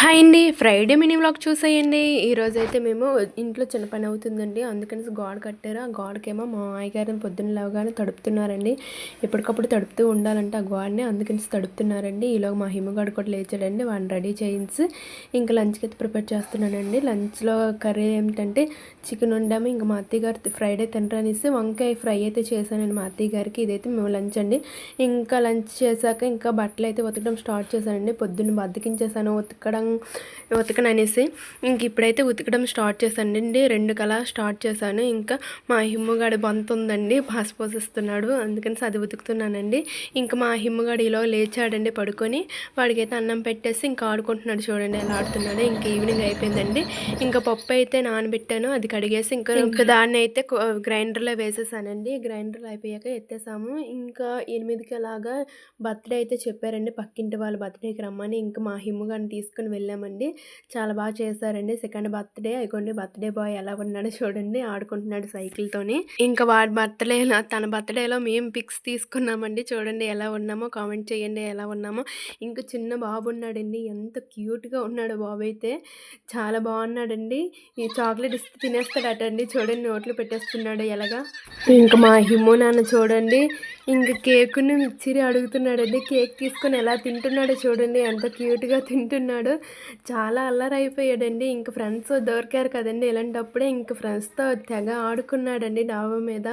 Hi అండి. Friday mini vlog చూసేయండి. ఈరోజైతే మేము ఇంట్లో చిన్న పని అవుతుందండి. అందుకనేసి గోడ కట్టారు. ఆ గోడకేమో మా మామయ్య గారిని పొద్దున్న లేవగానే తడుపుతున్నారండి. ఎప్పటికప్పుడు తడుపుతూ ఉండాలంటే ఆ గోడని, అందుకనేసి తడుపుతున్నారండి. ఈలోగా మా హిమగాడు కూడా లేచాడండి. వాడిని రెడీ చేయించి ఇంకా లంచ్కి అయితే ప్రిపేర్ చేస్తున్నానండి. లంచ్లో కర్రీ ఏమిటంటే చికెన్ వండాము. ఇంకా మా అత్తయ్య గారు ఫ్రైడే తినరనేసి వంకాయ ఫ్రై అయితే చేశానండి మా అత్తయ్య గారికి. ఇదైతే మేము లంచ్ అండి. ఇంకా లంచ్ చేశాక ఇంకా బట్టలు అయితే ఉతకడం స్టార్ట్ చేశానండి. పొద్దున్న బద్దకించేసాను ఉతకననేసి ఇంక ఇప్పుడైతే ఉతకడం స్టార్ట్ చేశానండి. 2 కలా స్టార్ట్ చేశాను. ఇంకా మా హిమ్ముగాడి బొంత ఉందండి, పాసిపోసిస్తున్నాడు, అందుకని అది ఉతుకుతున్నానండి. ఇంకా మా హిమ్ముగాడు ఇలా లేచాడండి పడుకొని. వాడికైతే అన్నం పెట్టేసి ఇంకా ఆడుకుంటున్నాడు, చూడండి ఎలా ఆడుతున్నాడు. ఇంక ఈవినింగ్ అయిపోయిందండి. ఇంకా పప్పు అయితే నానబెట్టాను, అది కడిగేసి ఇంకా దాన్ని అయితే గ్రైండర్లో వేసేసానండి. గ్రైండర్లో అయిపోయాక ఎత్తేసాము. ఇంకా 8కి అలాగా బర్త్డే అయితే చెప్పారండి, పక్కింటి వాళ్ళ బర్త్డేకి రమ్మని. ఇంకా మా హిమ్ముగాడిని తీసుకుని వెళ్ళామండి. చాలా బాగా చేశారండి సెకండ్ బర్త్డే. అయిపోండి బర్త్డే బాయ్ ఎలా ఉన్నాడో చూడండి, ఆడుకుంటున్నాడు సైకిల్తోని. ఇంకా వాడి బర్త్డేలో, తన బర్త్డేలో మేము పిక్స్ తీసుకున్నామండి. చూడండి ఎలా ఉన్నామో కామెంట్ చేయండి, ఎలా ఉన్నామో. ఇంకా చిన్న బాబు ఉన్నాడండి, ఎంత క్యూట్గా ఉన్నాడు బాబు అయితే, చాలా బాగున్నాడండి. ఈ చాక్లెట్ ఇస్తే తినేస్తాడటండి, చూడండి నోట్లో పెట్టేస్తున్నాడు ఎలాగా. ఇంకా మా హిమ్ము నాన్న చూడండి ఇంక కేకుని మిక్చరీ అడుగుతున్నాడండి. కేక్ తీసుకొని ఎలా తింటున్నాడో చూడండి, ఎంత క్యూట్గా తింటున్నాడు. చాలా అల్లరైపోయాడండి. ఇంక ఫ్రెండ్స్ దొరికారు కదండి ఇలాంటప్పుడే, ఇంక ఫ్రెండ్స్తో తెగ ఆడుకున్నాడండి డాబా మీద.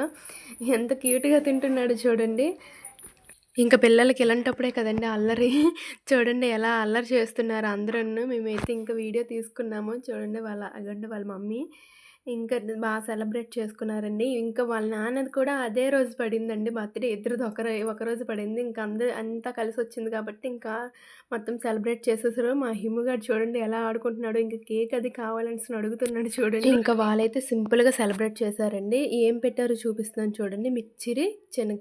ఎంత క్యూట్గా తింటున్నాడు చూడండి. ఇంకా పిల్లలకి ఇలాంటప్పుడే కదండి అల్లరి. చూడండి ఎలా అల్లరి చేస్తున్నారు అందరూ. మేమైతే ఇంకా వీడియో తీసుకున్నాము. చూడండి వాళ్ళ మమ్మీ ఇంకా బాగా సెలబ్రేట్ చేసుకున్నారండి. ఇంకా వాళ్ళ నాన్నది కూడా అదే రోజు పడిందండి బర్త్డే. ఇద్దరిది ఒకరోజు పడింది. ఇంకా అంతా కలిసి వచ్చింది కాబట్టి ఇంకా మొత్తం సెలబ్రేట్ చేసేసారు. మా హిమ్ముగాడు చూడండి ఎలా ఆడుకుంటున్నాడు. ఇంకా కేక్ అది కావాలని అడుగుతున్నాడు చూడండి. ఇంకా వాళ్ళైతే సింపుల్గా సెలబ్రేట్ చేశారండి. ఏం పెట్టారో చూపిస్తున్నాను చూడండి. మిక్చరీ, చిన్న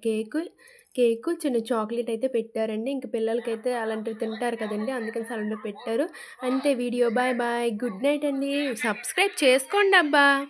కేకు, చిన్న చాక్లెట్ అయితే పెట్టారండి. ఇంక పిల్లలకైతే అలాంటివి తింటారు కదండి, అందుకని అలాంటివి పెట్టారు. అంతే video. Bye bye, good night అండి. సబ్స్క్రైబ్ చేసుకోండి అబ్బా.